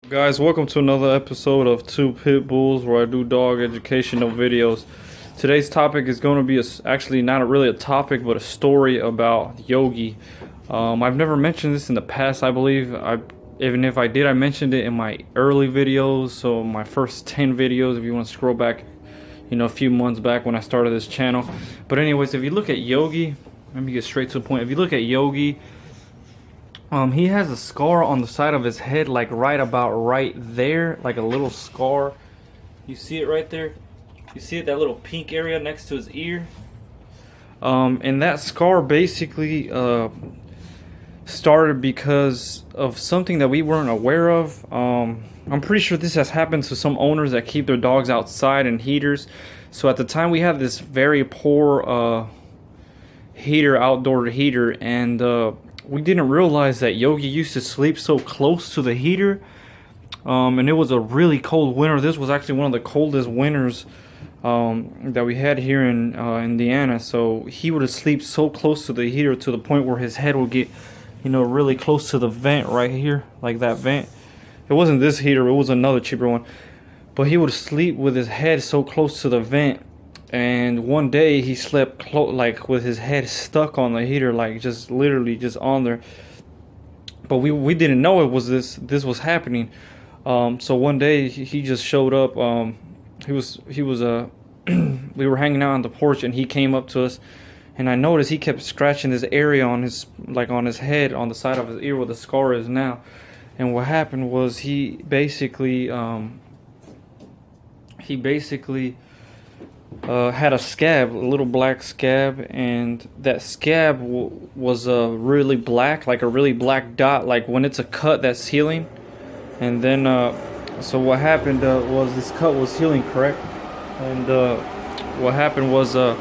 Guys, welcome to another episode of Two Pitbulls, where I do dog educational videos. Today's topic is going to be actually not really a topic, but a story about Yogi. I've never mentioned this in the past, I believe. Even if I did, I mentioned it in my early videos, so my first 10 videos, if you want to scroll back, a few months back when I started this channel. But anyways, if you look at Yogi, let me get straight to the point. If you look at Yogi, he has a scar on the side of his head, like right about right there, like a little scar. You see it right there? You see it, that little pink area next to his ear? And that scar basically started because of something that we weren't aware of. I'm pretty sure this has happened to some owners that keep their dogs outside in heaters. So at the time we had this very poor outdoor heater, and we didn't realize that Yogi used to sleep so close to the heater. And it was a really cold winter. This was actually one of the coldest winters that we had here in Indiana. So he would sleep so close to the heater to the point where his head would get, really close to the vent right here, like that vent. It wasn't this heater, it was another cheaper one. But he would sleep with his head so close to the vent. And one day he slept like with his head stuck on the heater, like just literally just on there. But we didn't know it was this was happening. So one day he just showed up. He was we were hanging out on the porch, and he came up to us, and I noticed he kept scratching this area on his head, on the side of his ear where the scar is now. And what happened was he basically had a scab, a little black scab, and that scab was really black, like a really black dot, like when it's a cut that's healing. And then so what happened was this cut was healing, correct? And what happened was I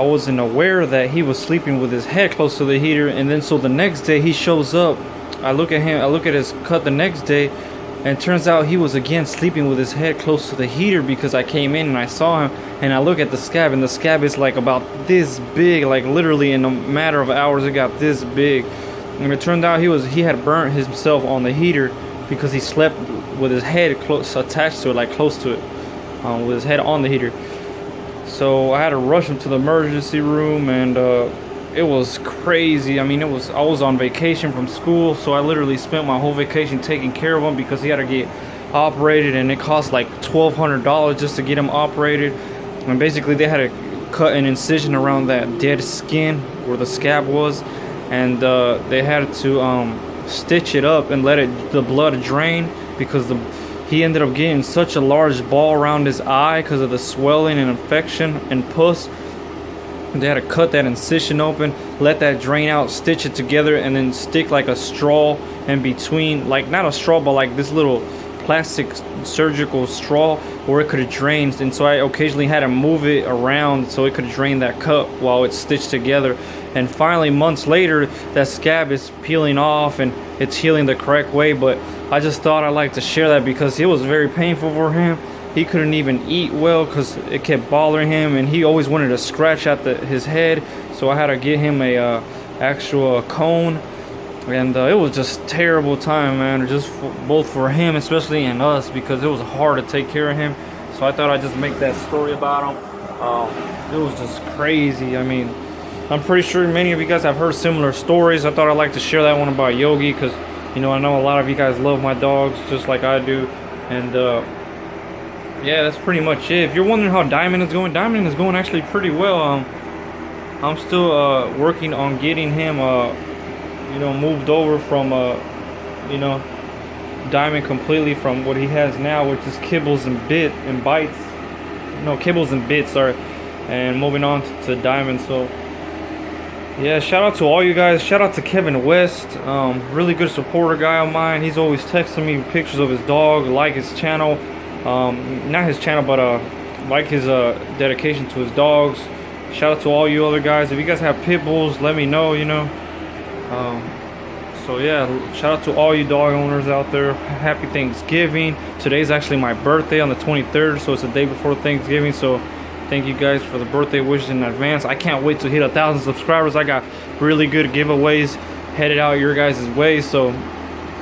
wasn't aware that he was sleeping with his head close to the heater. And then so the next day he shows up, I look at his cut the next day, and it turns out he was again sleeping with his head close to the heater, because I came in and I saw him, and I look at the scab, and the scab is like about this big, like literally in a matter of hours it got this big. And it turned out he had burnt himself on the heater because he slept with his head close attached to it, like close to it, with his head on the heater. So I had to rush him to the emergency room, and it was crazy. I mean, I was on vacation from school, so I literally spent my whole vacation taking care of him because he had to get operated, and it cost like $1,200 just to get him operated. And basically they had to cut an incision around that dead skin where the scab was, and they had to stitch it up and let the blood drain, because he ended up getting such a large ball around his eye because of the swelling and infection and pus. They had to cut that incision open, let that drain out, stitch it together, and then stick like a straw in between, like not a straw, but like this little plastic surgical straw where it could have drained. And so I occasionally had to move it around so it could drain that cut while it's stitched together. And finally, months later, that scab is peeling off and it's healing the correct way. But I just thought I'd like to share that because it was very painful for him. He couldn't even eat well because it kept bothering him, and he always wanted to scratch at his head. So I had to get him a actual cone, and it was just terrible time, man. Just both for him, especially, and us, because it was hard to take care of him. So I thought I'd just make that story about him. It was just crazy. I mean, I'm pretty sure many of you guys have heard similar stories. I thought I'd like to share that one about Yogi because, I know a lot of you guys love my dogs just like I do, and yeah, that's pretty much it. If you're wondering how Diamond is going actually pretty well. I'm still working on getting him, moved over from, Diamond completely from what he has now, which is kibbles and bites. No, kibbles and bits, sorry. And moving on to Diamond. So, yeah, shout out to all you guys. Shout out to Kevin West. Really good supporter guy of mine. He's always texting me pictures of his dog, like his channel. Not his channel, but like his dedication to his dogs. Shout out to all you other guys. If you guys have pit bulls, let me know. So yeah, shout out to all you dog owners out there. Happy Thanksgiving. Today's actually my birthday on the 23rd, so it's the day before Thanksgiving. So thank you guys for the birthday wishes in advance. I can't wait to hit 1,000 subscribers. I got really good giveaways headed out your guys' way. So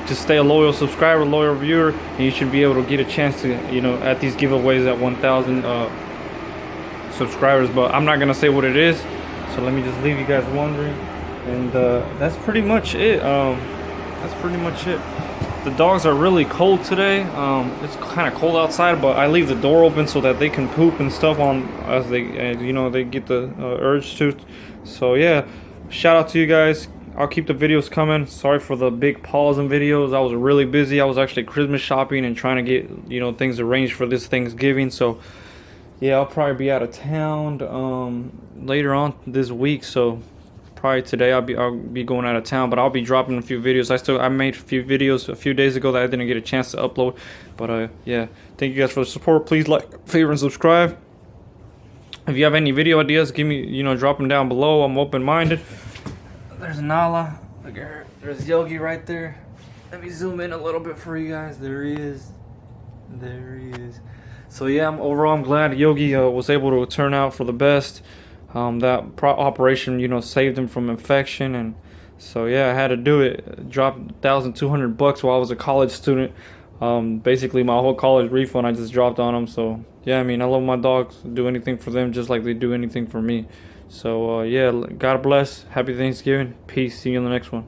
just stay a loyal subscriber, loyal viewer, and you should be able to get a chance to, you know, at these giveaways at 1,000 subscribers. But I'm not gonna say what it is, so let me just leave you guys wondering. And that's pretty much it. That's pretty much it. The dogs are really cold today. It's kind of cold outside, but I leave the door open so that they can poop and stuff on as they, you know, they get the urge to. So yeah, shout out to you guys. I'll keep the videos coming. Sorry for the big pause in videos. I was really busy. I was actually Christmas shopping and trying to get, you know, things arranged for this Thanksgiving. So yeah, I'll probably be out of town later on this week. So probably today I'll be going out of town, but I'll be dropping a few videos. I made a few videos a few days ago that I didn't get a chance to upload. But yeah, thank you guys for the support. Please like, favorite, and subscribe. If you have any video ideas, give me, you know, drop them down below. I'm open-minded. There's Nala. Look at her. There's Yogi right there. Let me zoom in a little bit for you guys. There he is. There he is. So yeah, overall I'm glad Yogi was able to turn out for the best. That operation, you know, saved him from infection, and so yeah, I had to do it. Dropped $1,200 while I was a college student. Basically my whole college refund I just dropped on him. So yeah, I mean, I love my dogs. Do anything for them just like they do anything for me. So yeah, God bless. Happy Thanksgiving. Peace. See you in the next one.